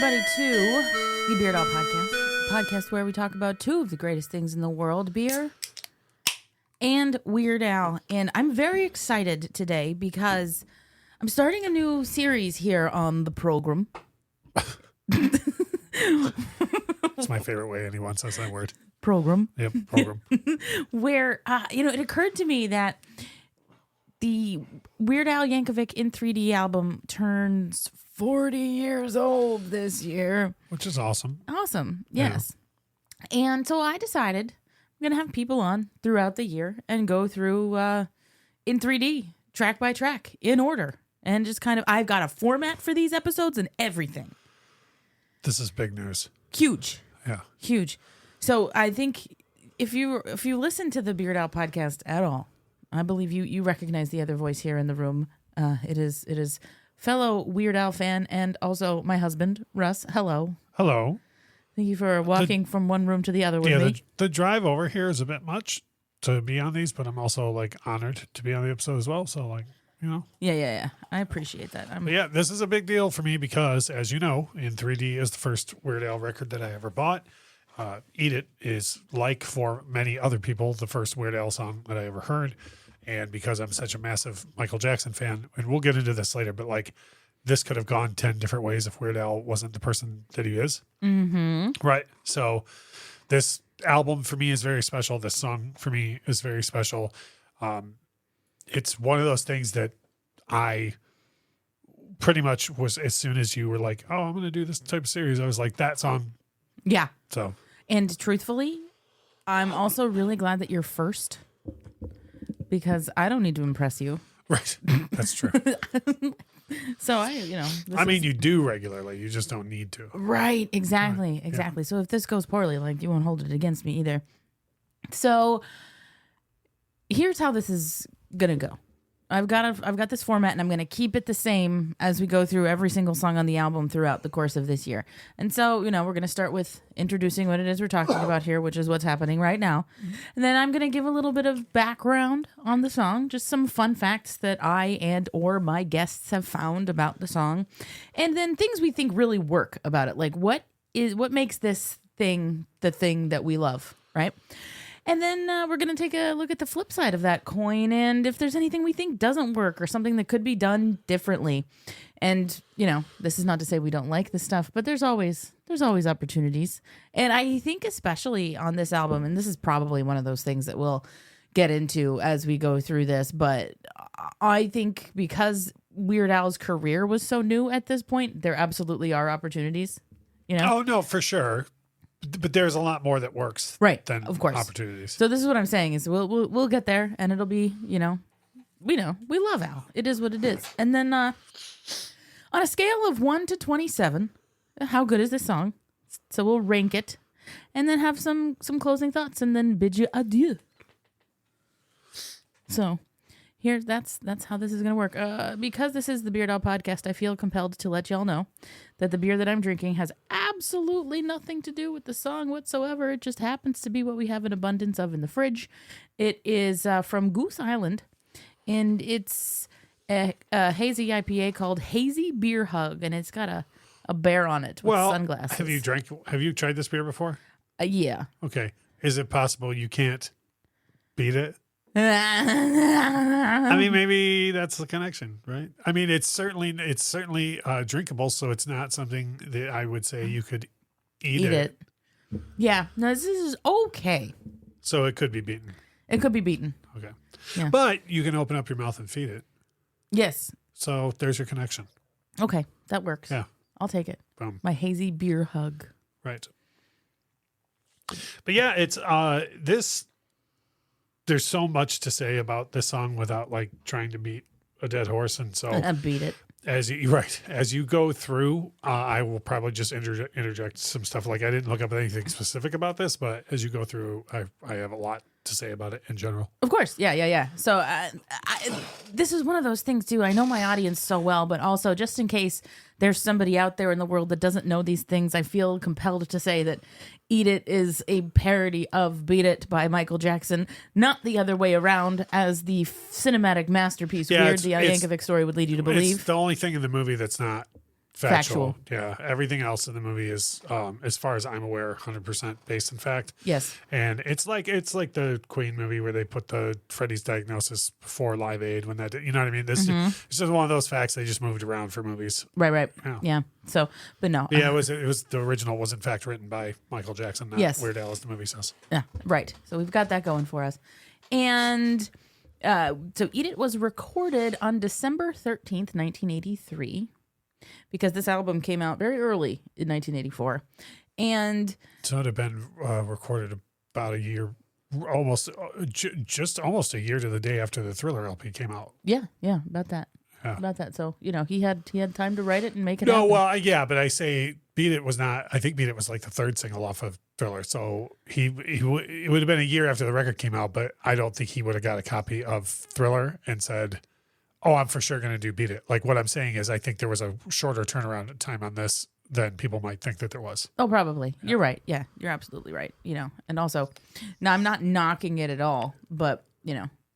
everybody to the Beard All Podcast. Podcast where we talk about two of the greatest things in the world, beer and Weird Al. And I'm very excited today because I'm starting a new series here on the program. It's my favorite way anyone says that word. Program. Yep, program. Where, it occurred to me that the Weird Al Yankovic in 3D album turns 40 years old this year. Which is awesome. Awesome, yes. Yeah. And so I decided I'm going to have people on throughout the year and go through in 3D, track by track, in order. And just kind of, I've got a format for these episodes and everything. This is big news. Huge. Yeah. Huge. So I think if you listen to the Beard Out podcast at all, I believe you recognize the other voice here in the room. It is fellow Weird Al fan and also my husband, Russ. Hello. Hello. Thank you for walking from one room to the other with me. The drive over here is a bit much to be on these, but I'm also honored to be on the episode as well. So Yeah. I appreciate that. But yeah, this is a big deal for me because, as you know, In 3D is the first Weird Al record that I ever bought. Eat It is, like for many other people, the first Weird Al song that I ever heard. And because I'm such a massive Michael Jackson fan, and we'll get into this later, but this could have gone 10 different ways if Weird Al wasn't the person that he is. Mm-hmm. Right. So this album for me is very special. This song for me is very special. It's one of those things that I pretty much was, as soon as you were like, oh, I'm going to do this type of series, I was like, that song. Yeah. So. And truthfully, I'm also really glad that you're first because I don't need to impress you. Right. That's true. So you do regularly. You just don't need to. Right. Exactly. Right. Exactly. Yeah. So if this goes poorly, you won't hold it against me either. So here's how this is going to go. I've got this format and I'm going to keep it the same as we go through every single song on the album throughout the course of this year. And so, we're going to start with introducing what it is we're talking about here, which is what's happening right now. And then I'm going to give a little bit of background on the song, just some fun facts that I and or my guests have found about the song. And then things we think really work about it. Like what makes this thing the thing that we love, right? And then we're going to take a look at the flip side of that coin and if there's anything we think doesn't work or something that could be done differently. And, this is not to say we don't like this stuff, but there's always opportunities. And I think especially on this album, and this is probably one of those things that we'll get into as we go through this, but I think because Weird Al's career was so new at this point, there absolutely are opportunities, Oh, no, for sure. But there's a lot more that works, right? Than of course, opportunities. So this is what I'm saying is we'll get there, and it'll be we love Al. It is what it is. And then on a scale of 1 to 27, how good is this song? So we'll rank it, and then have some closing thoughts, and then bid you adieu. So here, that's how this is going to work. Because this is the Beard Out Podcast, I feel compelled to let y'all know that the beer that I'm drinking has absolutely nothing to do with the song whatsoever. It just happens to be what we have an abundance of in the fridge. It is from Goose Island, and it's a hazy IPA called Hazy Beer Hug, and it's got a bear on it with sunglasses. Have you tried this beer before? Yeah. Okay. Is it possible you can't beat it? I mean, maybe that's the connection, right? I mean, it's certainly drinkable, so it's not something that I would say you could eat it. Yeah, no, this is okay. So it could be beaten. It could be beaten. Okay, yeah. But you can open up your mouth and feed it. Yes. So there's your connection. Okay, that works. Yeah, I'll take it. Boom. My hazy beer hug. Right. But yeah, it's this. There's so much to say about this song without trying to beat a dead horse, and so beat it. As you go through, I will probably just interject some stuff. I didn't look up anything specific about this, but as you go through, I have a lot to say about it in general. Of course, yeah. So this is one of those things too. I know my audience so well, but also just in case there's somebody out there in the world that doesn't know these things, I feel compelled to say that Eat It is a parody of Beat It by Michael Jackson, not the other way around, as the cinematic masterpiece Weird Al Yankovic story would lead you to believe. It's the only thing in the movie that's not factual. Yeah. Everything else in the movie is, as far as I'm aware, 100% based in fact. Yes. And it's like the Queen movie where they put the Freddy's diagnosis before Live Aid when that, you know what I mean? This it's just one of those facts they just moved around for movies. Right. Yeah. Yeah. So, but no. Yeah, it was the original was in fact written by Michael Jackson, not Yes. Weird Al, as the movie says. Yeah. Right. So we've got that going for us. And so Eat It was recorded on December 13th, 1983. Because this album came out very early in 1984. And so it had been recorded about a year, almost just almost a year to the day after the Thriller LP came out. Yeah, about that. Yeah. About that. So, he had time to write it and make it No, happen. well, yeah, but I say Beat It was not, I think Beat It was like the third single off of Thriller. So it would have been a year after the record came out, but I don't think he would have got a copy of Thriller and said, oh, I'm for sure going to do Beat It. Like what I'm saying is I think there was a shorter turnaround time on this than people might think that there was. Oh, probably. Yeah. You're right. Yeah, you're absolutely right. And also, now I'm not knocking it at all, but,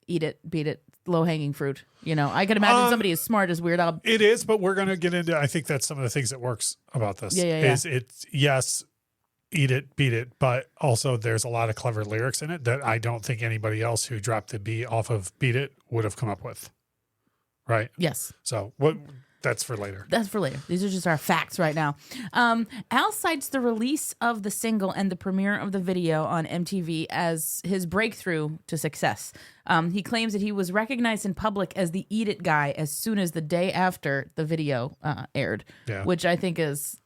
Eat It, Beat It, low-hanging fruit. I could imagine somebody as smart as Weird Al. It is, but we're going to get into, I think that's some of the things that works about this. Yeah. Is it's, yes, Eat It, Beat It, but also there's a lot of clever lyrics in it that I don't think anybody else who dropped the B off of Beat It would have come up with. Right? Yes. So that's for later. That's for later. These are just our facts right now. Al cites the release of the single and the premiere of the video on MTV as his breakthrough to success. He claims that he was recognized in public as the Eat It guy as soon as the day after the video aired, which I think is,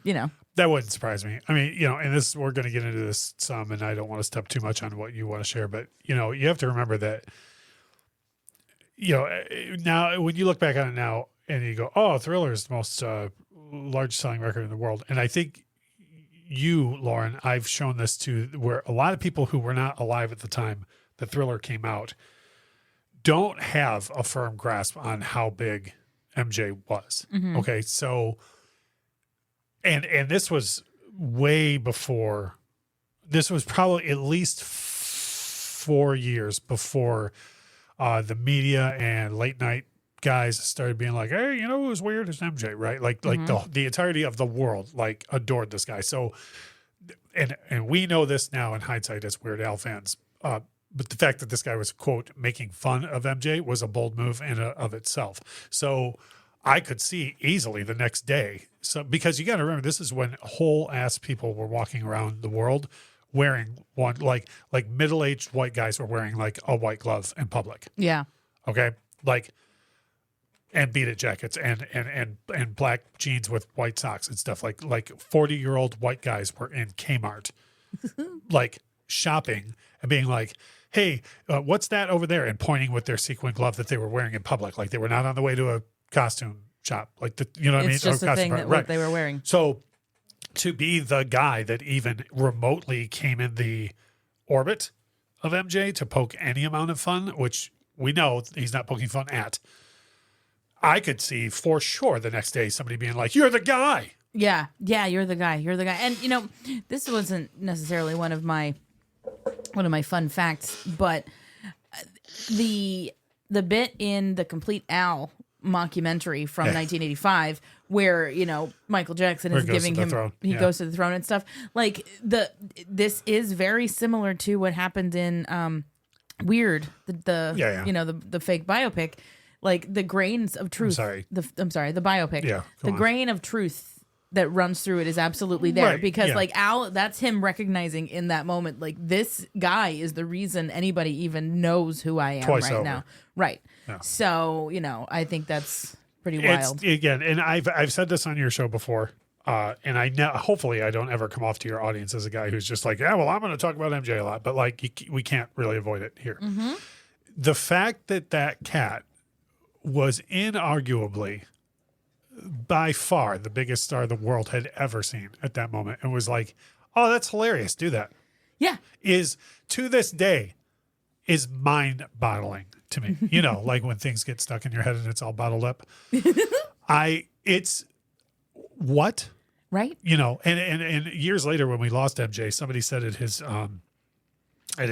That wouldn't surprise me. I mean, and this, we're going to get into this some, and I don't want to step too much on what you want to share, but, you have to remember that, now when you look back on it now and you go, oh, Thriller is the most large selling record in the world. And I think you, Lauren, I've shown this to where a lot of people who were not alive at the time the Thriller came out don't have a firm grasp on how big MJ was. Mm-hmm. Okay. So, and this was way before, this was probably at least 4 years before the media and late night guys started being like, hey, it was weird as MJ, right? Like the entirety of the world like adored this guy. So, and we know this now in hindsight as Weird Al fans. But the fact that this guy was, quote, making fun of MJ was a bold move in of itself. So I could see easily the next day. So because you got to remember, this is when whole ass people were walking around the world wearing one, like middle-aged white guys were wearing like a white glove in public. Yeah. Okay. And Beat It jackets and black jeans with white socks and stuff. Like 40-year-old white guys were in Kmart, like shopping and being like, hey, what's that over there? And pointing with their sequin glove that they were wearing in public. Like they were not on the way to a costume shop. Like what I mean? It's just a thing that what they were wearing. So to be the guy that even remotely came in the orbit of MJ to poke any amount of fun, which we know he's not poking fun at, I could see for sure the next day somebody being like, you're the guy. Yeah, you're the guy. You're the guy. And this wasn't necessarily one of my fun facts, but the bit in the Complete Al mockumentary from 1985 where Michael Jackson is giving him goes to the throne and stuff, like this is very similar to what happened in Weird, the fake biopic, like the grains of truth. The biopic. Yeah, the grain of truth that runs through it is absolutely there because like Al, that's him recognizing in that moment, like this guy is the reason anybody even knows who I am now. Right. Yeah. So, I think that's pretty wild. Again, and I've said this on your show before, and hopefully I don't ever come off to your audience as a guy who's just like, yeah, well, I'm going to talk about MJ a lot, but like we can't really avoid it here. Mm-hmm. The fact that cat was inarguably by far the biggest star the world had ever seen at that moment and was like, oh, that's hilarious. Do that. Yeah. Is to this day is mind boggling to me. Like when things get stuck in your head and it's all bottled up. It's what? Right. And years later when we lost MJ, somebody said at his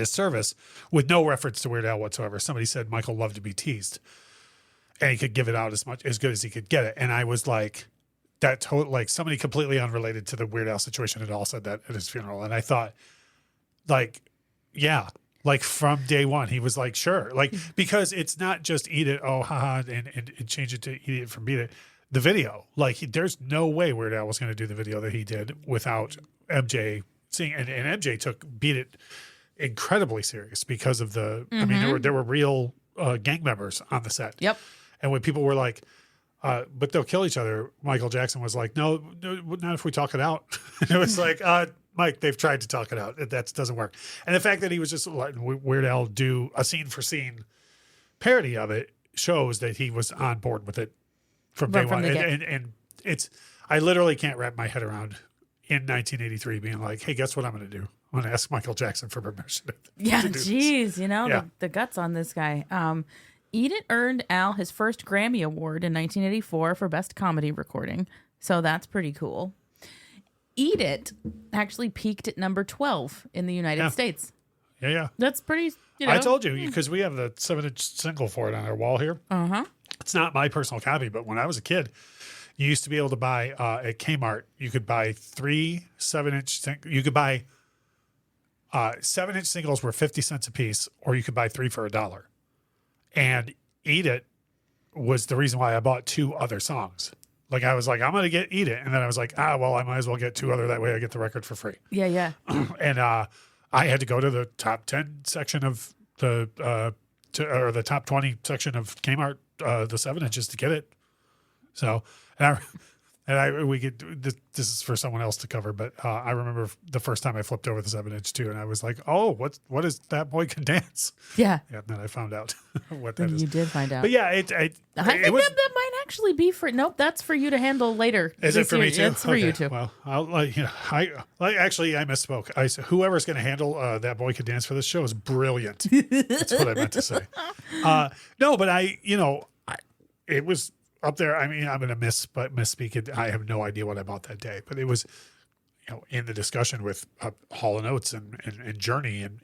service with no reference to Weird Al whatsoever, somebody said Michael loved to be teased. And he could give it out as good as he could get it. And I was like, that total, like somebody completely unrelated to the Weird Al situation had all said that at his funeral. And I thought, like, yeah, like from day one, he was like, sure. Like, because it's not just eat it, oh, haha, and change it to eat it from beat it. The video, like, there's no way Weird Al was going to do the video that he did without MJ seeing, and MJ took Beat It incredibly serious because of the, I mean, there were real gang members on the set. Yep. And when people were like, but they'll kill each other, Michael Jackson was like, no, not if we talk it out. It was like, Mike, they've tried to talk it out. That doesn't work. And the fact that he was just letting Weird Al do a scene for scene parody of it shows that he was on board with it from day one. And it's, I literally can't wrap my head around in 1983 being like, hey, guess what I'm going to do? I'm going to ask Michael Jackson for permission. Yeah, geez, you know, the guts on this guy. Eat It earned Al his first Grammy Award in 1984 for Best Comedy Recording. So that's pretty cool. Eat It actually peaked at number 12 in the United States. Yeah. That's pretty, you know. I told you, because we have the 7-inch single for it on our wall here. It's not my personal copy, but when I was a kid, you used to be able to buy at Kmart, you could buy 3 7-inch, you could buy 7-inch singles were 50 cents a piece, or you could buy 3 for $1. And Eat It was the reason why I bought 2 other songs. Like, I was like, I'm going to get Eat It. And then I was like, well, I might as well get 2 other. That way I get the record for free. Yeah. And I had to go to the top 10 section of the, or the top 20 section of Kmart, the 7-inches to get it. So, we could, this is for someone else to cover, but I remember the first time I flipped over the 7-inch too, and I was like, oh, what is That Boy Can Dance? Yeah. And then I found out what that is. You did find out. But yeah, I think that might actually be for, nope, that's for you to handle later. Is it for me too? It's for you too. Well, I misspoke. I said, whoever's going to handle That Boy Can Dance for this show is brilliant. That's what I meant to say. No, but it was up there. I mean, I'm going to misspeak it. I have no idea what I bought that day, but it was, in the discussion with Hall & Oates and Journey, and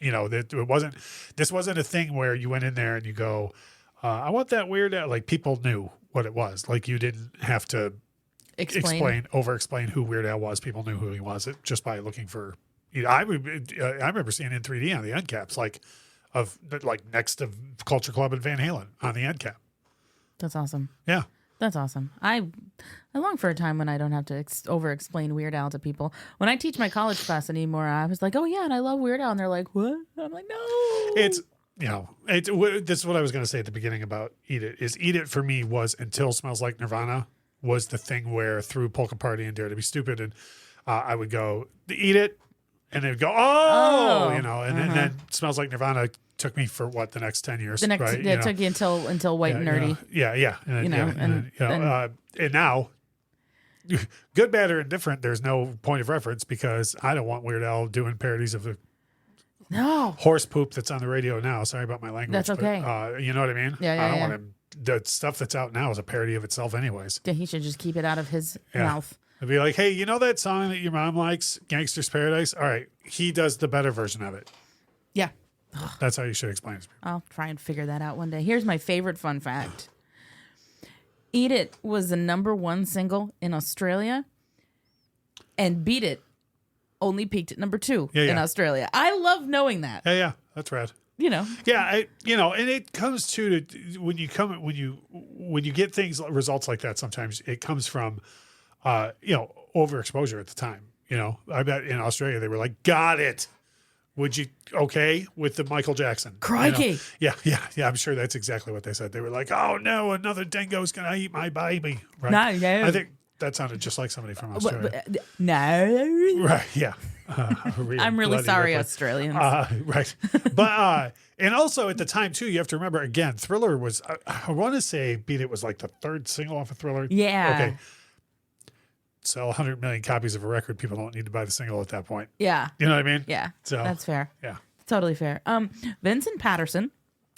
this wasn't a thing where you went in there and you go, I want that Weird Al. Like, people knew what it was. Like, you didn't have to over-explain who Weird Al was. People knew who he was just by looking for. I remember seeing in 3D on the end caps, next to Culture Club and Van Halen on the end cap. That's awesome. Yeah. That's awesome. I long for a time when I don't have to over-explain Weird Al to people. When I teach my college class anymore, I was like, oh, yeah, and I love Weird Al. And they're like, what? I'm like, no. This is what I was going to say at the beginning about Eat It, is Eat It for me was, until Smells Like Nirvana, was the thing where through Polka Party and Dare to Be Stupid, and I would go, Eat It, and they would go, and then Smells Like Nirvana took me for the next 10 years. It took you until White and Nerdy. Yeah. And now, good, bad, or indifferent, there's no point of reference, because I don't want Weird Al doing parodies of the horse poop that's on the radio now. Sorry about my language. That's okay. But, you know what I mean? Yeah. I don't want him. The stuff that's out now is a parody of itself anyways. Yeah, he should just keep it out of his mouth. I'd be like, hey, you know that song that your mom likes, Gangster's Paradise? All right, he does the better version of it. Yeah. That's how you should explain it. I'll try and figure that out one day. Here's my favorite fun fact. Eat It was the #1 single in Australia, and Beat It only peaked at '2 in Australia. I love knowing that. Yeah, that's rad. Yeah, and it comes to when you get results like that. Sometimes it comes from, overexposure at the time. I bet in Australia they were like, got it. Would you with the Michael Jackson? Crikey. Yeah. I'm sure that's exactly what they said. They were like, oh no, another dingo's going to eat my baby. Right? No. I think that sounded just like somebody from Australia. No. Right. Yeah. I'm really sorry, Australians. Right. But, and also at the time too, you have to remember, again, Thriller was, I want to say Beat It was like the 3rd single off of Thriller. Yeah. Okay. Sell 100 million copies of a record. People don't need to buy the single at that point. Yeah. You know what I mean? Yeah. So that's fair. Yeah. Totally fair. Vincent Patterson,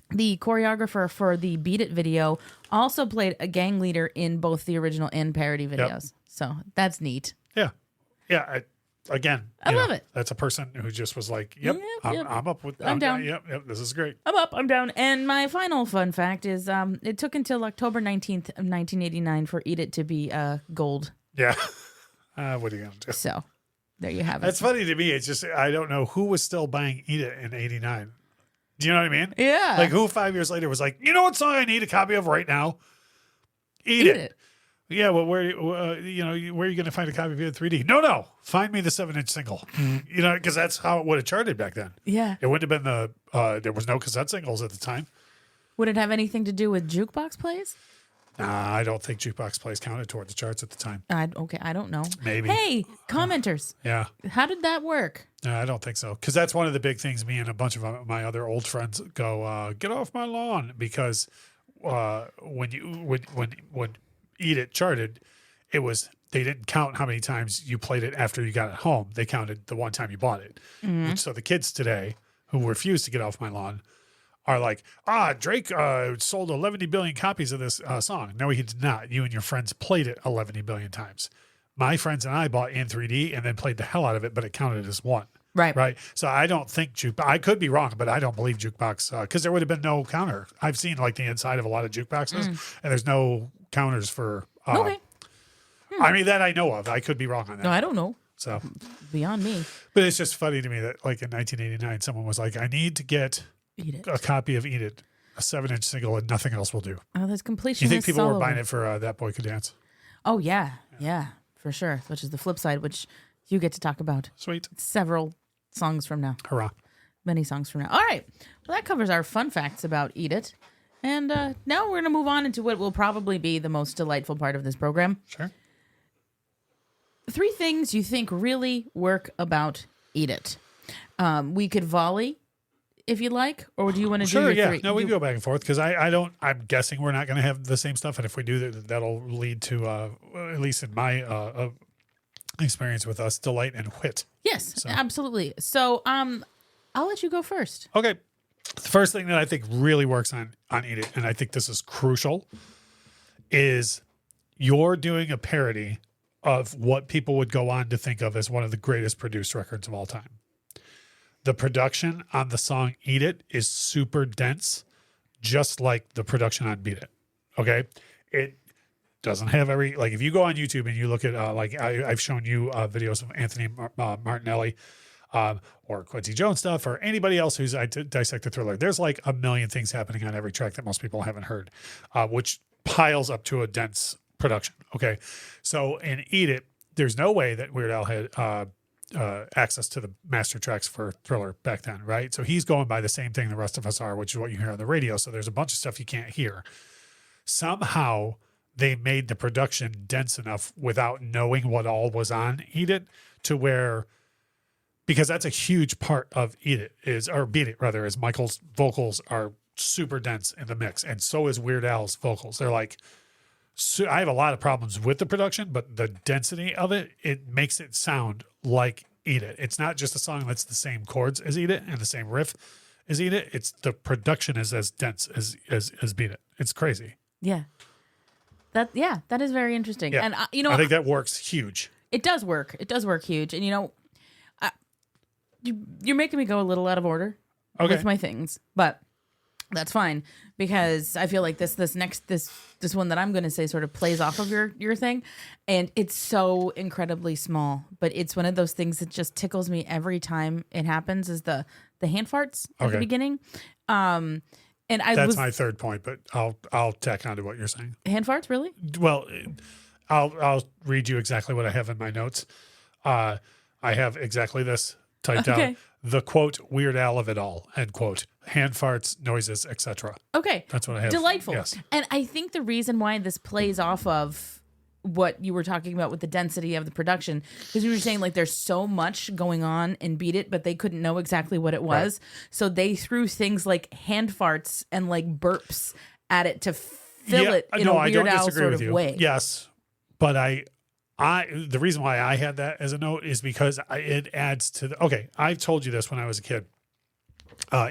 the choreographer for the Beat It video, also played a gang leader in both the original and parody videos. Yep. So that's neat. Yeah. Yeah. I love it. That's a person who just was like, yep. I'm up with I'm down. Yep. This is great. I'm up. I'm down. And my final fun fact is it took until October 19th of 1989 for Eat It to be gold Yeah. What are you going to do? So there you have it. That's funny to me. It's just, I don't know who was still buying Eat It in 89. Do you know what I mean? Yeah. Like who 5 years later was like, you know what song I need a copy of right now? Eat It. Yeah, well, where where are you going to find a copy of it in 3D? No, find me the 7-inch single. Because that's how it would have charted back then. Yeah. It wouldn't have been there was no cassette singles at the time. Would it have anything to do with jukebox plays? Nah, I don't think jukebox plays counted toward the charts at the time. I don't know. Maybe. Hey, commenters. Yeah. How did that work? No, I don't think so. Because that's one of the big things me and a bunch of my other old friends go, get off my lawn. Because when Eat It charted, they didn't count how many times you played it after you got it home. They counted the one time you bought it. Mm-hmm. So the kids today who refuse to get off my lawn are like, Drake sold 11 billion copies of this song. No, he did not. You and your friends played it 11 billion times. My friends and I bought in 3D and then played the hell out of it, but it counted as one. Right. So I don't think I could be wrong, but I don't believe jukebox because there would have been no counter. I've seen like the inside of a lot of jukeboxes and there's no counters for. Okay. I mean, that I know of. I could be wrong on that. No, I don't know. So beyond me. But it's just funny to me that like in 1989, someone was like, I need to get a copy of Eat It, a 7-inch single, and nothing else will do. Oh, there's completion. You think people were buying it for That Boy Could Dance? Oh, yeah, for sure. Which is the flip side, which you get to talk about. Sweet. Several songs from now. Hurrah. Many songs from now. All right. Well, that covers our fun facts about Eat It. And now we're going to move on into what will probably be the most delightful part of this program. Sure. 3 things you think really work about Eat It. We could volley if you like, or do you want to do your 3? No, we can go back and forth because I'm guessing we're not going to have the same stuff. And if we do, that'll lead to, at least in my experience with us, delight and wit. Yes, absolutely. So I'll let you go first. Okay. The first thing that I think really works on Eat It, and I think this is crucial, is you're doing a parody of what people would go on to think of as one of the greatest produced records of all time. The production on the song Eat It is super dense, just like the production on Beat It. Okay? It doesn't have if you go on YouTube and you look at, I've shown you videos of Anthony Martinelli, or Quincy Jones stuff, or anybody else who's dissected Thriller. There's like a million things happening on every track that most people haven't heard, which piles up to a dense production. Okay. So in Eat It, there's no way that Weird Al had access to the master tracks for Thriller back then, right? So he's going by the same thing the rest of us are, which is what you hear on the radio. So there's a bunch of stuff you can't hear. Somehow they made the production dense enough without knowing what all was on Eat It to where, because that's a huge part of Beat It, is Michael's vocals are super dense in the mix. And so is Weird Al's vocals. They're like, so I have a lot of problems with the production, but the density of it, it makes it sound like Eat It. It's not just a song that's the same chords as Eat It and the same riff as Eat It. It's the production is as dense as Beat It. It's crazy. Yeah. That is very interesting. Yeah. And I think that works huge. It does work. It does work huge. And you're making me go a little out of order with my things, but that's fine because I feel like this one that I'm going to say sort of plays off of your thing, and it's so incredibly small, but it's one of those things that just tickles me every time it happens. Is the hand farts at the beginning, and that's my third point, but I'll tack on to what you're saying. Hand farts, really? Well, I'll read you exactly what I have in my notes. I have exactly this typed out. The quote, Weird Al of it all, end quote. Hand farts, noises, etc. Okay. That's what I have. Delightful. Yes. And I think the reason why this plays off of what you were talking about with the density of the production, because you were saying like there's so much going on in Beat It, but they couldn't know exactly what it was. Right. So they threw things like hand farts and like burps at it to fill it in a Weird Al sort of way. Yes. But the reason why I had that as a note is because it adds to I've told you this when I was a kid.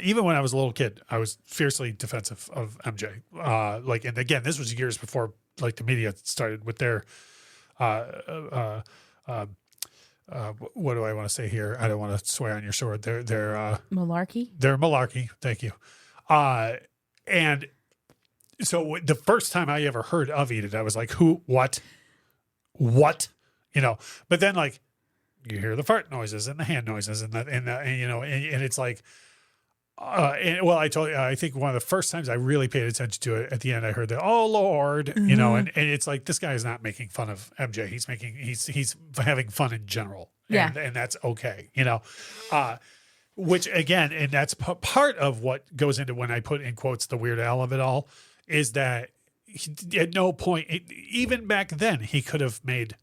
Even when I was a little kid, I was fiercely defensive of MJ. And again, this was years before like the media started with their, what do I want to say here? I don't want to swear on your sword. They're malarkey. They're malarkey. Thank you. And so the first time I ever heard of Eat It, I was like, who, what what? But then like you hear the fart noises and the hand noises and it's like, I think one of the first times I really paid attention to it, at the end I heard that, oh Lord, and it's like, this guy is not making fun of MJ. He's having fun in general. And that's okay, which again, and that's part of what goes into when I put in quotes the Weird Al of it all, is that at no point, even back then, he could have made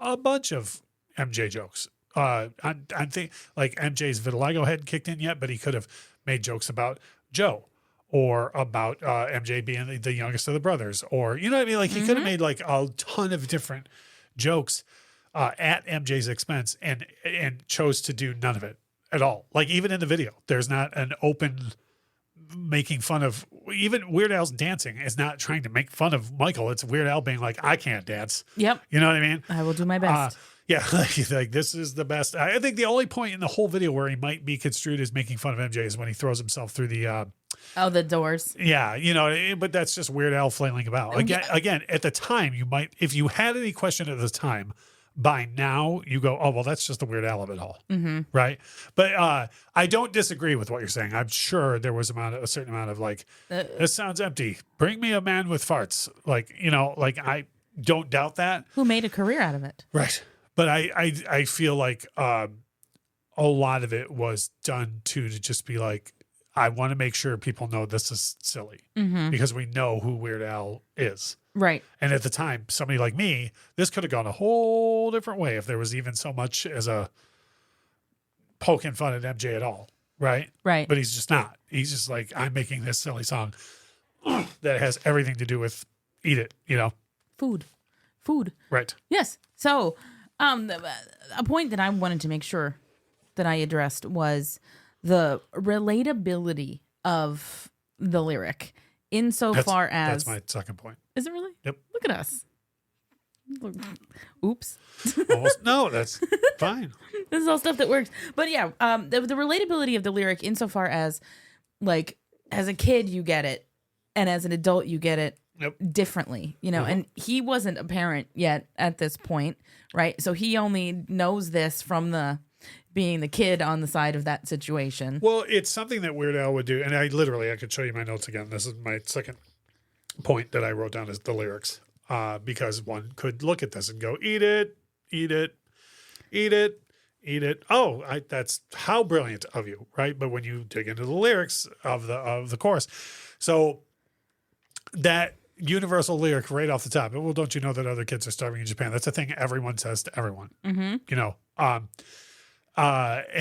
a bunch of MJ jokes. I think like MJ's vitiligo hadn't kicked in yet, but he could have made jokes about Joe or about MJ being the youngest of the brothers, or you know what I mean? Like he could have made like a ton of different jokes at MJ's expense, and chose to do none of it at all. Like even in the video, there's not an open making fun of, even Weird Al's dancing is not trying to make fun of Michael. It's Weird Al being like, I can't dance. Yep. You know what I mean? I will do my best. Yeah, like this is the best. I think the only point in the whole video where he might be construed as making fun of MJ is when he throws himself through the the doors. Yeah, but that's just Weird Al flailing about. Again, at the time, you might, if you had any question at the time, by now you go, oh well, that's just the Weird Al of it all, right? But I don't disagree with what you're saying. I'm sure there was a certain amount of like, this sounds empty. Bring me a man with farts. Like like I don't doubt that. Who made a career out of it, right? But I feel like a lot of it was done to just be like, I want to make sure people know this is silly because we know who Weird Al is. Right. And at the time, somebody like me, this could have gone a whole different way if there was even so much as a poking fun at MJ at all. Right. Right. But he's just not. He's just like, I'm making this silly song that has everything to do with eat it, Food. Right. Yes. So, a point that I wanted to make sure that I addressed was the relatability of the lyric insofar as... That's my second point. Is it really? Yep. Look at us. Oops. Almost, no, that's fine. This is all stuff that works. But yeah, the relatability of the lyric insofar as, like, as a kid you get it, and as an adult you get it differently, and he wasn't a parent yet at this point, right? So he only knows this from being the kid on the side of that situation. Well, it's something that Weird Al would do, and I could show you my notes again. This is my second point that I wrote down, is the lyrics, because one could look at this and go, eat it, eat it, eat it, eat it. Oh, that's how brilliant of you, right? But when you dig into the lyrics of the chorus, so that universal lyric right off the top, well, don't you know that other kids are starving in Japan? That's a thing everyone says to everyone, and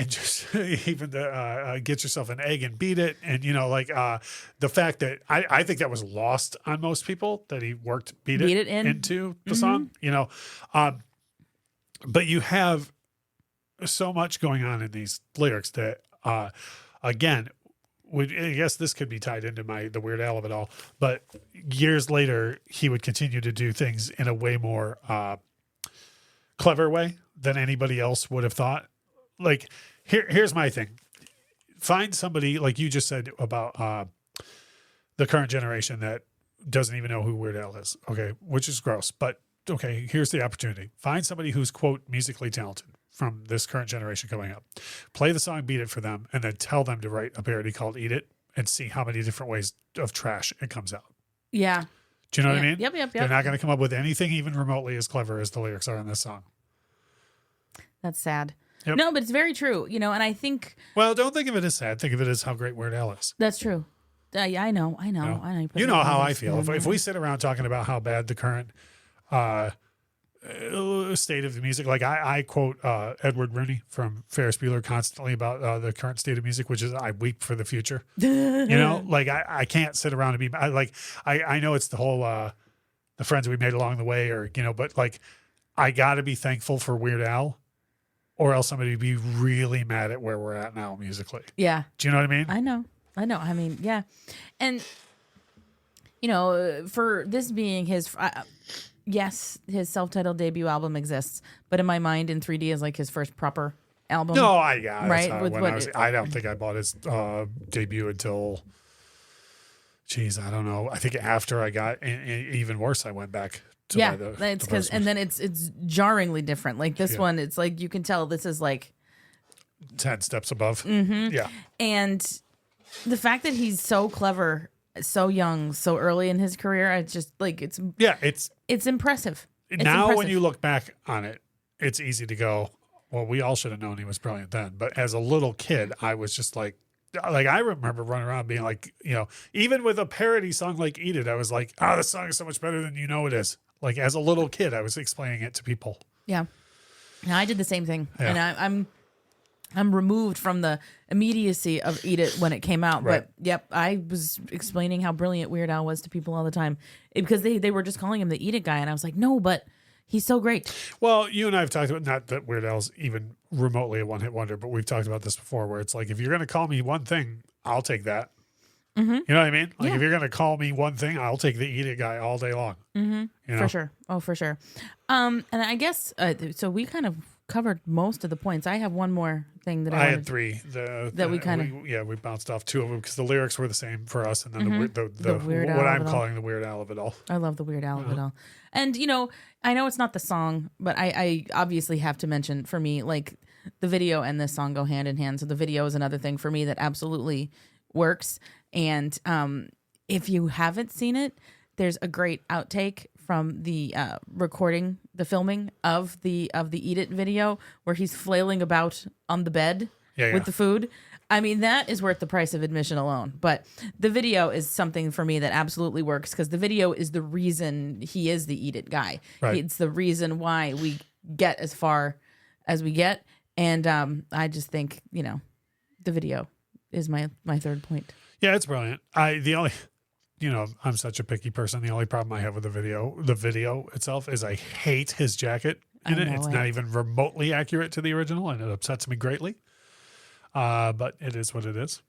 just even the get yourself an egg and beat it, and the fact that I think that was lost on most people, that he worked beat it into the song, but you have so much going on in these lyrics that again, I guess this could be tied into the Weird Al of it all, but years later, he would continue to do things in a way more clever way than anybody else would have thought. Like, here's my thing. Find somebody, like you just said about the current generation, that doesn't even know who Weird Al is, okay, which is gross. But, okay, here's the opportunity. Find somebody who's, quote, musically talented from this current generation coming up. Play the song, beat it for them, and then tell them to write a parody called Eat It, and see how many different ways of trash it comes out. Yeah. Do you know what I mean? Yep. They're not going to come up with anything even remotely as clever as the lyrics are in this song. That's sad. Yep. No, but it's very true, and I think... Well, don't think of it as sad. Think of it as how great Weird Al is. That's true. Yeah, I know. You know how I feel. If we sit around talking about how bad the current state of the music, like I quote Edward Rooney from Ferris Bueller constantly about the current state of music, which is, I weep for the future. Like I can't sit around and be I know it's the whole the friends we made along the way, or but like I got to be thankful for Weird Al, or else somebody would be really mad at where we're at now musically. Yeah. Do you know what I mean? I know. I mean, yeah. And, for this being his, yes, his self-titled debut album exists, but in my mind, In 3D is like his first proper album. No, I got it. Right? I don't think I bought his debut until, I don't know. I think after I got, even worse, I went back Yeah, the it's because, and then it's jarringly different. Like this one, it's like you can tell this is like 10 steps above. Yeah. And the fact that he's so clever, so young, so early in his career, I just like it's impressive. It's now impressive. when you look back on it, it's easy to go, well, we all should have known he was brilliant then. But as a little kid, I was just like I remember running around being like, even with a parody song like Eat It, I was like, oh, this song is so much better than you know it is. Like as a little kid, I was explaining it to people. Yeah. Now I did the same thing. Yeah. And I'm removed from the immediacy of Eat It when it came out. Right. But yep, I was explaining how brilliant Weird Al was to people all the time because they were just calling him the Eat It guy. And I was like, no, but he's so great. Well, you and I have talked about, not that Weird Al's even remotely a one-hit wonder, but we've talked about this before where it's like, if you're going to call me one thing, I'll take that. Mm-hmm. You know what I mean? Like Yeah. if you're going to call me one thing, I'll take the Eat It guy all day long. Mm-hmm. For sure. Oh, for sure. And I guess, so we kind of covered most of the points. I have one more thing that I had three. We bounced off two of them because the lyrics were the same for us, and then the Weird Al what of I'm it all. calling the Weird Al of it all. I love the Weird Al of it all. And, I know it's not the song, but I obviously have to mention, for me, like, the video and this song go hand in hand. So the video is another thing for me that absolutely works. And if you haven't seen it, there's a great outtake from the recording, the filming of the Eat It video where he's flailing about on the bed with the food. I mean, that is worth the price of admission alone. But the video is something for me that absolutely works because the video is the reason he is the Eat It guy. Right. It's the reason why we get as far as we get. And I just think, the video is my third point. Yeah, it's brilliant. I'm such a picky person. The only problem I have with the video itself is I hate his jacket in it. It's not even remotely accurate to the original, and it upsets me greatly. But it is what it is.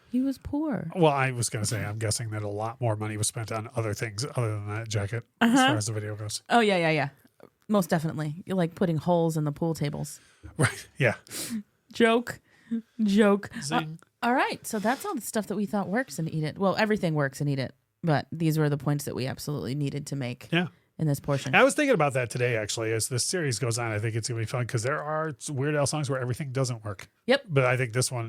He was poor. Well, I was going to say, I'm guessing that a lot more money was spent on other things other than that jacket as far as the video goes. Oh, yeah. Most definitely. You're like putting holes in the pool tables. Right. Yeah. Joke. Zing. All right. So that's all the stuff that we thought works in Eat It. Well, everything works in Eat It, but these were the points that we absolutely needed to make in this portion. I was thinking about that today, actually, as this series goes on. I think it's going to be fun because there are Weird Al songs where everything doesn't work. Yep. But I think this one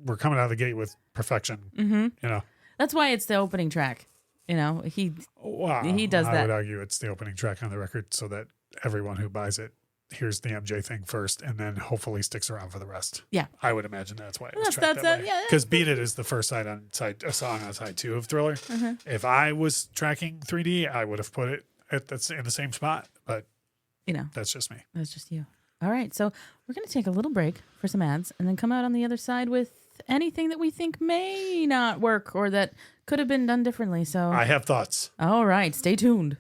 we're coming out of the gate with perfection. Mm-hmm. That's why it's the opening track. He does that. I would argue it's the opening track on the record so that everyone who buys it hears the MJ thing first and then hopefully sticks around for the rest. Yeah. I would imagine that's why it was tracked that way. Because Beat It is the first song on side 2 of Thriller. Mm-hmm. If I was tracking 3D, I would have put it in the same spot, but that's just me. That's just you. All right. So we're going to take a little break for some ads and then come out on the other side with anything that we think may not work or that could have been done differently. So I have thoughts. All right. Stay tuned.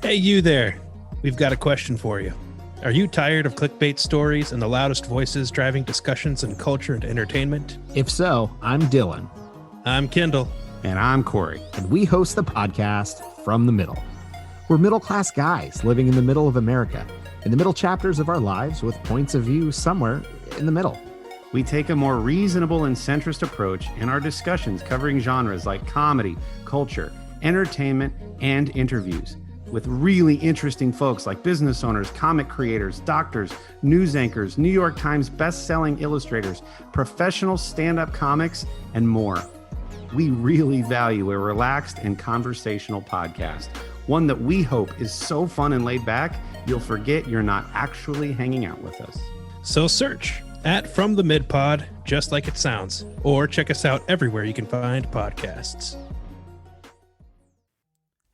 Hey, you there. We've got a question for you. Are you tired of clickbait stories and the loudest voices driving discussions in culture and entertainment? If so, I'm Dylan. I'm Kendall. And I'm Corey. And we host the podcast From the Middle. We're middle-class guys living in the middle of America, in the middle chapters of our lives with points of view somewhere in the middle. We take a more reasonable and centrist approach in our discussions covering genres like comedy, culture, entertainment, and interviews, with really interesting folks like business owners, comic creators, doctors, news anchors, New York Times best-selling illustrators, professional stand-up comics, and more. We really value a relaxed and conversational podcast, one that we hope is so fun and laid back, you'll forget you're not actually hanging out with us. So search at From the Mid Pod, just like it sounds, or check us out everywhere you can find podcasts.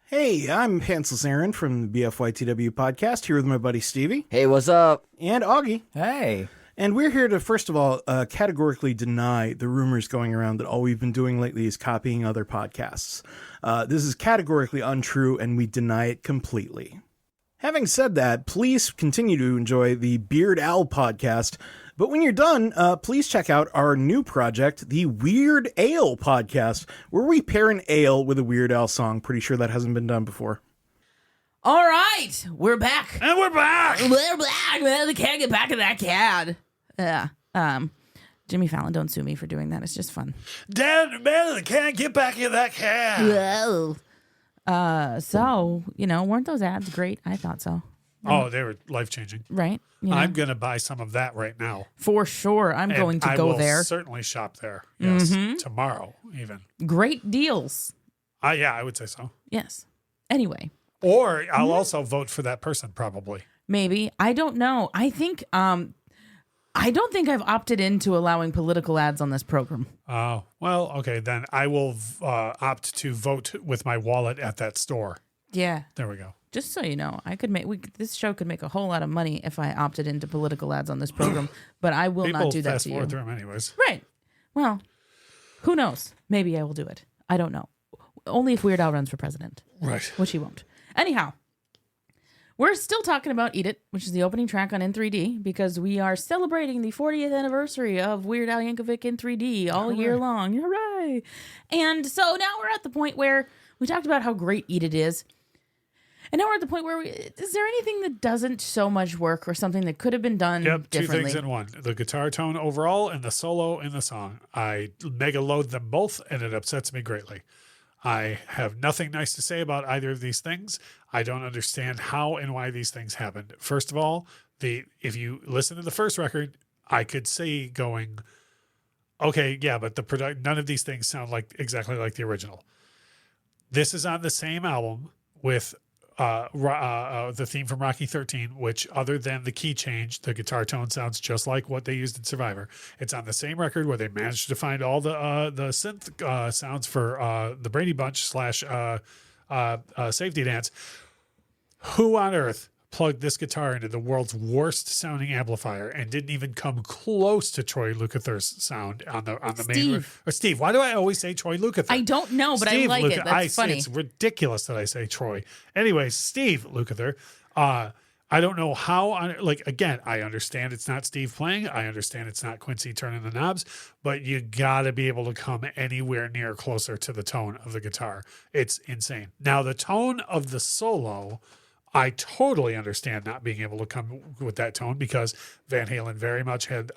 Hey, I'm Hansel Zarin from the BFYTW podcast, here with my buddy Stevie. Hey, what's up? And Augie. Hey. And we're here to, first of all, categorically deny the rumors going around that all we've been doing lately is copying other podcasts. This is categorically untrue, and we deny it completely. Having said that, please continue to enjoy the Beard Al podcast. But when you're done, please check out our new project, the Weird Ale podcast, where we pair an ale with a Weird Al song. Pretty sure that hasn't been done before. All right. We're back. And we're back. We're back, man. I can't get back in that cad. Yeah. Jimmy Fallon, don't sue me for doing that. It's just fun. Dad, man, can't get back in that cab. Whoa. So, weren't those ads great? I thought so. Oh, they were life-changing. Right? I'm going to buy some of that right now. For sure. I'm going to go there. I will certainly shop there. Yes. Tomorrow, even. Great deals. Yeah, I would say so. Yes. Anyway. Or I'll also vote for that person, probably. Maybe. I don't know. I think I don't think I've opted into allowing political ads on this program. Oh, well, okay. Then I will opt to vote with my wallet at that store. Yeah. There we go. Just so you know, this show could make a whole lot of money if I opted into political ads on this program, but I will not do that to you. People fast forward through them anyways. Right. Well, who knows? Maybe I will do it. I don't know. Only if Weird Al runs for president. Right. Which he won't. Anyhow, we're still talking about Eat It, which is the opening track on In3D, because we are celebrating the 40th anniversary of Weird Al Yankovic in 3D all year long. Hooray! And so now we're at the point where we talked about how great Eat It is. And now we're at the point where is there anything that doesn't so much work or something that could have been done differently? 2 things in one. The guitar tone overall and the solo in the song. I mega load them both, and it upsets me greatly. I have nothing nice to say about either of these things. I don't understand how and why these things happened. First of all, if you listen to the first record, I could see going, okay, yeah, but none of these things sound exactly like the original. This is on the same album with the theme from Rocky 13, which other than the key change, the guitar tone sounds just like what they used in Survivor. It's on the same record where they managed to find all the synth sounds for the Brady Bunch / Safety Dance. Who on earth plugged this guitar into the world's worst sounding amplifier and didn't even come close to Troy Lukather's sound on the main? Or Steve? Why do I always say Troy Lukather? I don't know, but Steve I like it. That's funny. It's ridiculous that I say Troy. Anyways, Steve Lukather. I don't know how. Again, I understand it's not Steve playing. I understand it's not Quincy turning the knobs, but you got to be able to come anywhere near closer to the tone of the guitar. It's insane. Now, the tone of the solo, I totally understand not being able to come with that tone because Van Halen very much had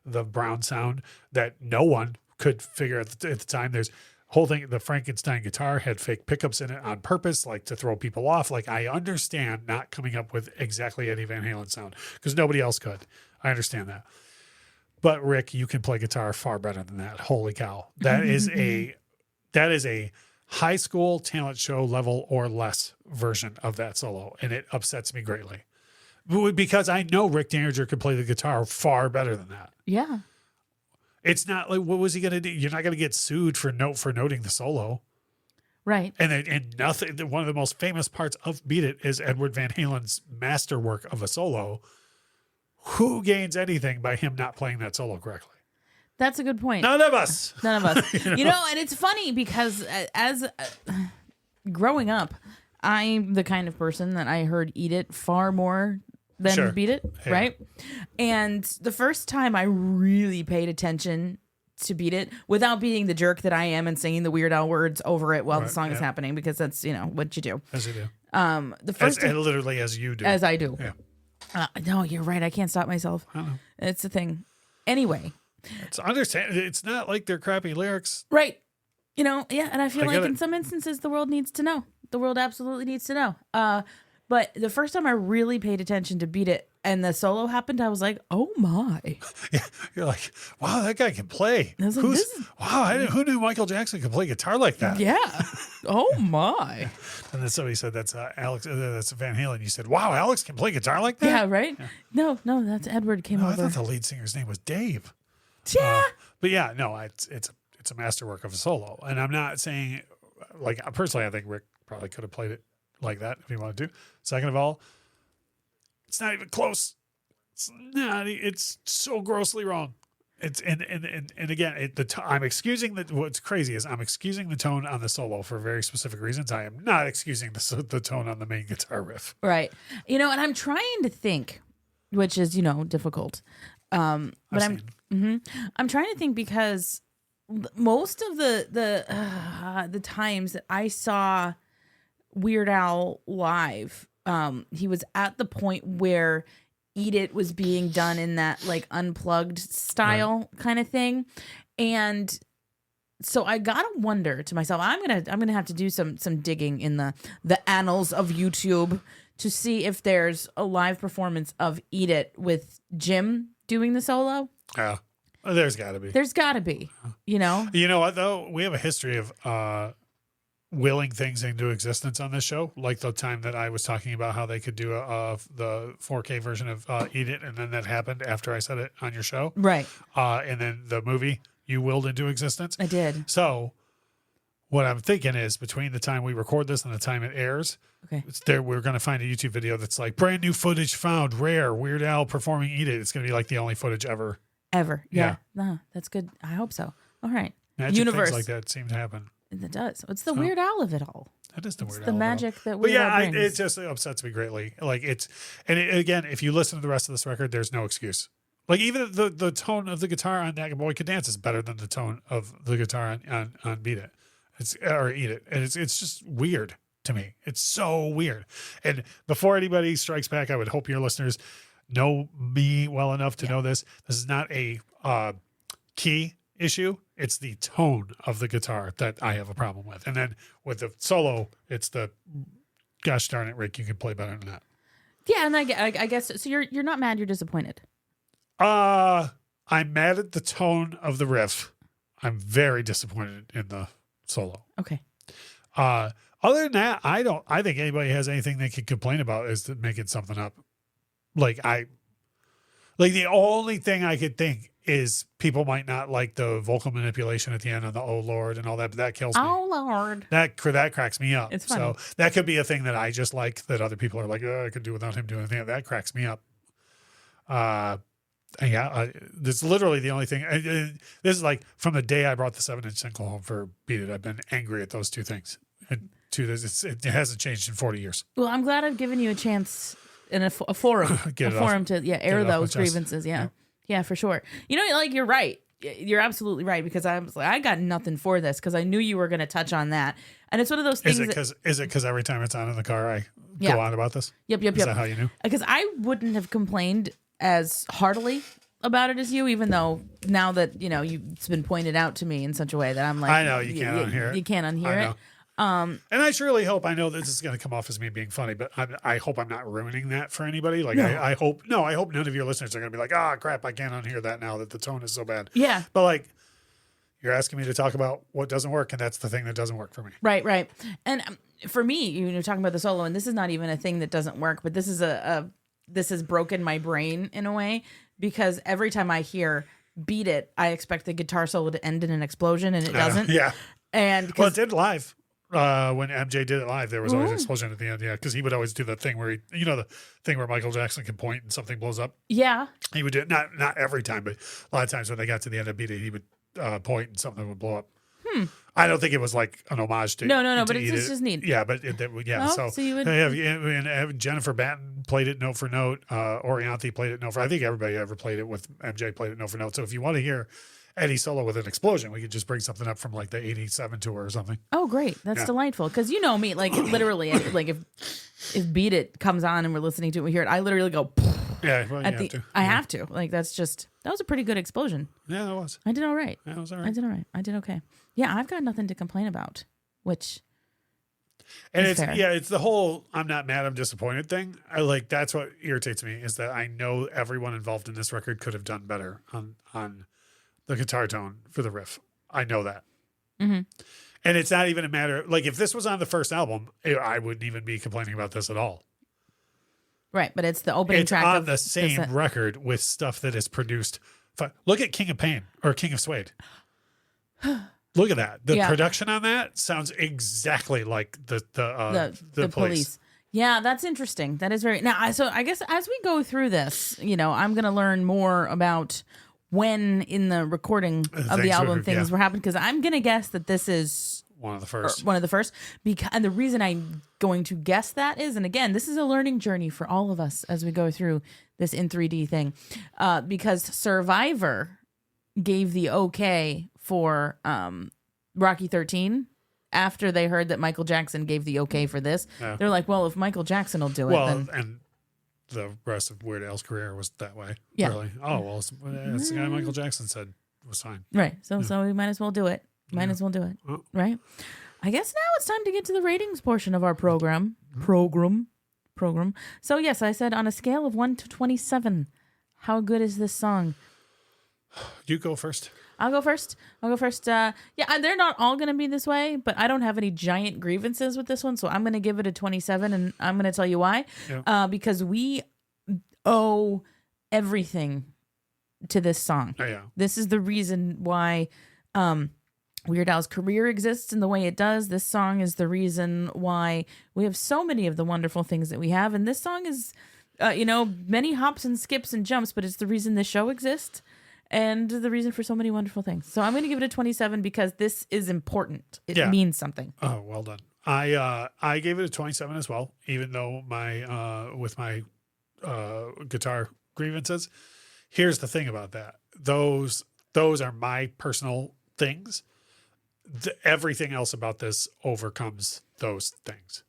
the Brown sound that no one could figure at the time. There's whole thing, the Frankenstein guitar had fake pickups in it on purpose, to throw people off. I understand not coming up with exactly Eddie Van Halen sound because nobody else could. I understand that. But Rick, you can play guitar far better than that. Holy cow. That is a high school talent show level or less version of that solo. And it upsets me greatly because I know Rick Derringer could play the guitar far better than that. Yeah. It's not what was he going to do? You're not going to get sued for noting the solo. Right. And nothing. One of the most famous parts of Beat It is Edward Van Halen's masterwork of a solo. Who gains anything by him not playing that solo correctly? That's a good point. None of us. None of us. And it's funny because as growing up, I'm the kind of person that I heard Eat It far more than Beat It, right? And the first time I really paid attention to Beat It without being the jerk that I am and singing the Weird Al words over it while the song is happening, because that's, what you do. As you do. The first literally as you do. As I do. Yeah. No, you're right. I can't stop myself. I know. It's a thing. Anyway. It's not like they're crappy lyrics. Right. And I feel like in some instances the world needs to know. The world absolutely needs to know. But the first time I really paid attention to Beat It and the solo happened, I was like, oh my. Yeah, you're like, wow, that guy can play. I was like, who knew Michael Jackson could play guitar like that? Yeah. Oh my. And then somebody said that's Alex, that's Van Halen. You said, wow, Alex can play guitar like that? Yeah, right? Yeah. No, that's Edward came over. I thought the lead singer's name was Dave. Yeah. But yeah, no, it's a masterwork of a solo. And I'm not saying, personally, I think Rick probably could have played it like that if he wanted to. Second of all, it's not even close. It's so grossly wrong. It's and again, I'm excusing what's crazy is I'm excusing the tone on the solo for very specific reasons. I am not excusing the tone on the main guitar riff. Right. And I'm trying to think, which is, difficult. But I'm trying to think because most of the times that I saw Weird Al live, he was at the point where Eat It was being done in that like unplugged style kind of thing. And so I gotta wonder to myself, I'm gonna have to do some digging in the annals of YouTube to see if there's a live performance of Eat It with Jim doing the solo. Yeah. There's gotta be. There's gotta be, you know? You know what though? We have a history of willing things into existence on this show. Like the time that I was talking about how they could do the 4K version of Eat It, and then that happened after I said it on your show. Right. And then the movie you willed into existence. I did. So what I'm thinking is between the time we record this and the time it airs, we're going to find a YouTube video that's like brand new footage found, rare, Weird Al performing Eat It. It's going to be like the only footage ever. Ever. Yeah. No, that's good. I hope so. All right. Magic Universe. things like that seem to happen. It does. It's the Weird Al of it all. That is the Weird Al. The of it all. magic that But Weird Al yeah, brings. it just upsets me greatly. Like again, if you listen to the rest of this record, there's no excuse. Like even the tone of the guitar on That Boy Could Dance is better than the tone of the guitar on Beat It. Or Eat It. And it's just weird to me. It's so weird. And before anybody strikes back, I would hope your listeners know me well enough to know this. This is not a key issue. It's the tone of the guitar that I have a problem with. And then with the solo, it's the gosh darn it, Rick, you can play better than that. Yeah, and I guess so. You're not mad. You're disappointed. I'm mad at the tone of the riff. I'm very disappointed in the solo. Okay. Other than that, I think anybody has anything they can complain about is making something up. Like the only thing I could think is people might not like the vocal manipulation at the end on the "Oh Lord" and all that, but that kills me. Oh Lord, that cracks me up. It's funny. So that could be a thing that I just like that other people are like, I could do without him doing anything. That cracks me up. This is literally the only thing. This is like from the day I brought the 7-inch single home for Beat It. I've been angry at those two things. And it hasn't changed in 40 years. Well, I'm glad I've given you a chance in a forum, to air those grievances. Yeah, for sure. You know, like you're right. You're absolutely right because I was like, I got nothing for this because I knew you were going to touch on that, and it's one of those things. Is it because every time it's on in the car, I go on about this? Yep. Is that how you knew? Because I wouldn't have complained as heartily about it as you, even though now that it's been pointed out to me in such a way that I'm like, I know you can't unhear it. You can't unhear it. And I surely hope, I know this is going to come off as me being funny, but I hope I'm not ruining that for anybody. Like I hope none of your listeners are going to be like, crap, I can't unhear that now that the tone is so bad. Yeah. But like, you're asking me to talk about what doesn't work, and that's the thing that doesn't work for me. Right. And for me, you're talking about the solo, and this is not even a thing that doesn't work, but this is this has broken my brain in a way because every time I hear Beat It, I expect the guitar solo to end in an explosion, and it doesn't. Yeah. And it did live. When MJ did it live, there was always an explosion at the end. Yeah, because he would always do the thing where the thing where Michael Jackson can point and something blows up. Yeah, he would do it not every time, but a lot of times when they got to the end of Beat It, he would point and something would blow up. I don't think it was like an homage to no, but it's just neat. Yeah, but so you would and Jennifer Batten played it note for note. Orianthi played it note for. I think everybody ever played it with MJ played it note for note. So if you want to hear Eddie solo with an explosion, we could just bring something up from like the 87 tour or something. Oh, great. That's delightful. Because you know me, like literally, like if Beat It comes on and we're listening to it, we hear it, I literally go, yeah, well, I have to. Like, that was a pretty good explosion. Yeah, that was. I did all right. Yeah, it was all right. I did all right. I did okay. Yeah, I've got nothing to complain about, which. And it's fair. it's the whole I'm not mad, I'm disappointed thing. That's what irritates me is that I know everyone involved in this record could have done better on the guitar tone for the riff. I know that. Mm-hmm. And it's not even a matter, like if this was on the first album, I wouldn't even be complaining about this at all. Right, but it's the opening track. It's on the same record with stuff that is produced. Look at King of Pain or King of Suede. Look at that. The production on that sounds exactly like the Police. Yeah, that's interesting. That is very now. So I guess as we go through this, I'm going to learn more about when in the recording of the album things were happening because I'm going to guess that this is one of the first. And the reason I'm going to guess that is, and again, this is a learning journey for all of us as we go through this in 3D thing, because Survivor gave the okay for Rocky 13 after they heard that Michael Jackson gave the okay for this. They're like, well, if Michael Jackson will do it, then the rest of Weird Al's career was that way. Yeah. Really. Oh, well, it's the guy Michael Jackson said was fine. Right. So we might as well do it. Might as well do it. Oh. Right. I guess now it's time to get to the ratings portion of our program. Program. So yes, I said on a scale of 1 to 27, how good is this song? You go first. I'll go first. Yeah, they're not all going to be this way, but I don't have any giant grievances with this one, so I'm going to give it a 27, and I'm going to tell you why. Yeah. Because we owe everything to this song. Oh, yeah. This is the reason why Weird Al's career exists in the way it does. This song is the reason why we have so many of the wonderful things that we have, and this song is, many hops and skips and jumps, but it's the reason this show exists. And the reason for so many wonderful things. So I'm going to give it a 27 because this is important. It means something. Oh, well done. I gave it a 27 as well, even though with my guitar grievances. Here's the thing about that. Those are my personal things. Everything else about this overcomes those things.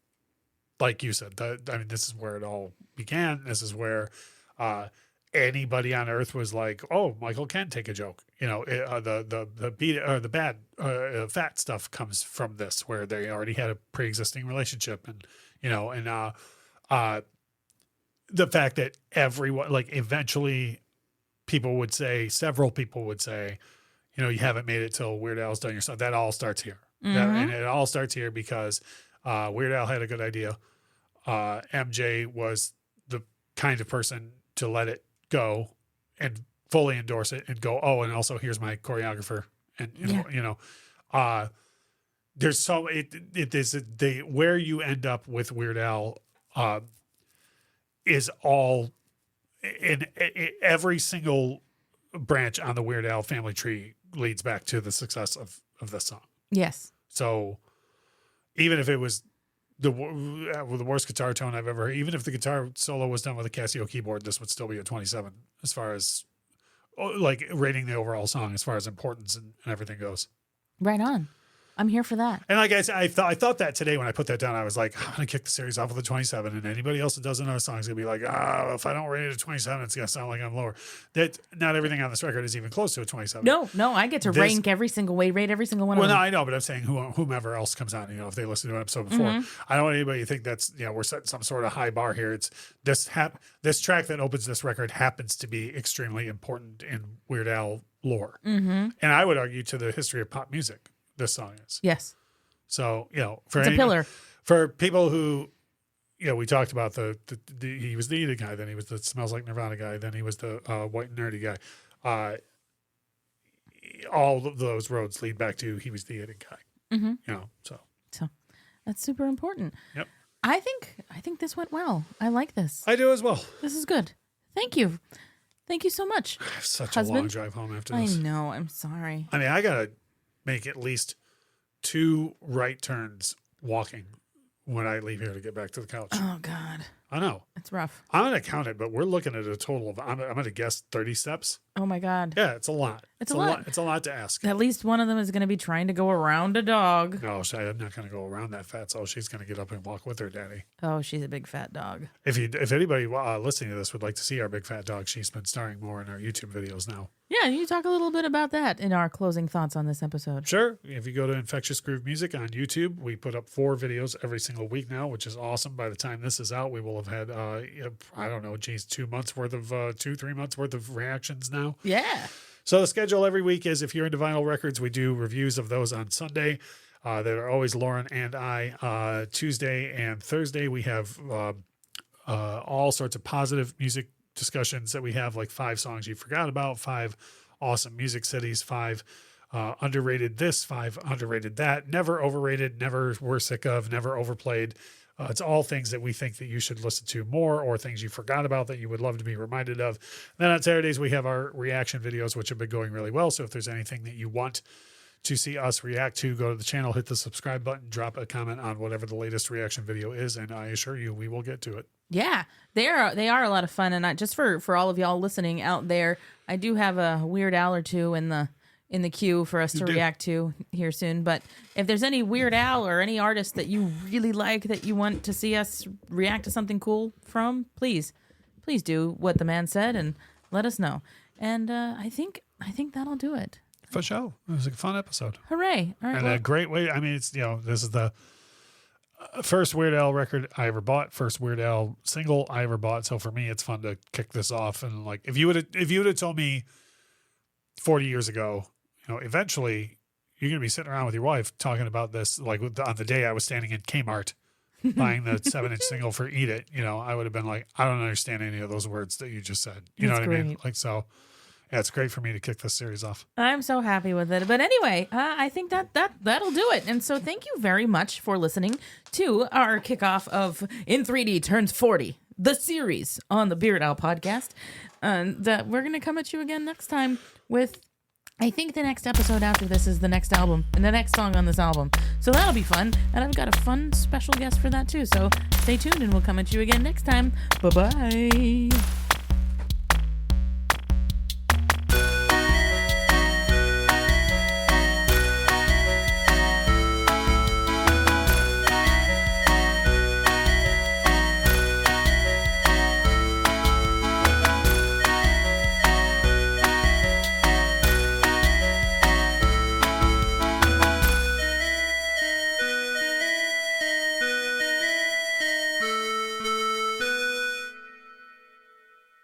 Like you said, this is where it all began. This is where anybody on earth was like, "Oh, Michael can take a joke." The beat or the bad fat stuff comes from this, where they already had a pre-existing relationship, and the fact that everyone, like, eventually several people would say, you haven't made it till Weird Al's done your stuff. That all starts here, and it all starts here because Weird Al had a good idea. MJ was the kind of person to let it go and fully endorse it and go, oh, and also here's my choreographer. And, there's so, where you end up with Weird Al is all in every single branch on the Weird Al family tree leads back to the success of this song. Yes. So even if it was the worst guitar tone I've ever heard, even if the guitar solo was done with a Casio keyboard, this would still be a 27 as far as like rating the overall song as far as importance and everything goes. Right on. I'm here for that. And like I said, I thought that today when I put that down, I was like, I'm going to kick the series off with a 27, and anybody else that does another song is going to be like, if I don't rate it a 27, it's going to sound like I'm lower. That not everything on this record is even close to a 27. No, I get to rate every single one of them. Well, no, I know, but I'm saying whomever else comes on, if they listen to an episode before, I don't want anybody to think that's, we're setting some sort of high bar here. It's this track that opens this record happens to be extremely important in Weird Al lore. And I would argue to the history of pop music, this song is. Yes. So, it's a pillar. For people who, we talked about he was the Eating guy, then he was the Smells Like Nirvana guy, then he was the White and Nerdy guy. All of those roads lead back to he was the Eating guy. So that's super important. Yep. I think this went well. I like this. I do as well. This is good. Thank you so much. I have such husband. a long drive home after this. I know. I'm sorry. I mean, I got to make at least 2 right turns walking when I leave here to get back to the couch. Oh, God. I know. It's rough. I'm going to count it, but we're looking at a total of, I'm going to guess 30 steps. Oh, my God. Yeah, it's a lot. It's a lot. It's a lot to ask. At least one of them is going to be trying to go around a dog. No, I'm not going to go around that fat, so she's going to get up and walk with her daddy. Oh, she's a big fat dog. If anybody listening to this would like to see our big fat dog, she's been starring more in our YouTube videos now. Yeah, you talk a little bit about that in our closing thoughts on this episode. Sure. If you go to Infectious Groove Music on YouTube, we put up 4 videos every single week now, which is awesome. By the time this is out, we will have had, 2 months worth of, 2-3 months worth of reactions now. Yeah. So the schedule every week is, if you're into vinyl records, we do reviews of those on Sunday. That are always Lauren and I. Tuesday and Thursday, we have all sorts of positive music discussions that we have, like 5 songs you forgot about, 5 awesome music cities, 5 underrated this, 5 underrated that, never overrated, never we're sick of, never overplayed. It's all things that we think that you should listen to more, or things you forgot about that you would love to be reminded of. Then on Saturdays, we have our reaction videos, which have been going really well. So if there's anything that you want to see us react to, go to the channel, hit the subscribe button, drop a comment on whatever the latest reaction video is, and I assure you we will get to it. Yeah, they are a lot of fun, and just for all of y'all listening out there, I do have a Weird Al or 2 in the queue for us to react to here soon. But if there's any Weird Al or any artist that you really like that you want to see us react to something cool from, please please do what the man said and let us know. And I think that'll do it. For sure. It was a fun episode. Hooray. All right. And a great way. I mean, it's, this is the first Weird Al record I ever bought, first Weird Al single I ever bought. So for me, it's fun to kick this off. And like, if you would have told me 40 years ago, eventually you're going to be sitting around with your wife talking about this, like on the day I was standing in Kmart buying the 7-inch single for Eat It, I would have been like, I don't understand any of those words that you just said. You know what I mean? Like, so yeah, it's great for me to kick this series off. I'm so happy with it. But anyway, I think that'll do it. And so thank you very much for listening to our kickoff of In 3D Turns 40, the series on the Beard Owl podcast. And we're going to come at you again next time with, I think the next episode after this is the next album and the next song on this album. So that'll be fun. And I've got a fun special guest for that too. So stay tuned and we'll come at you again next time. Bye-bye.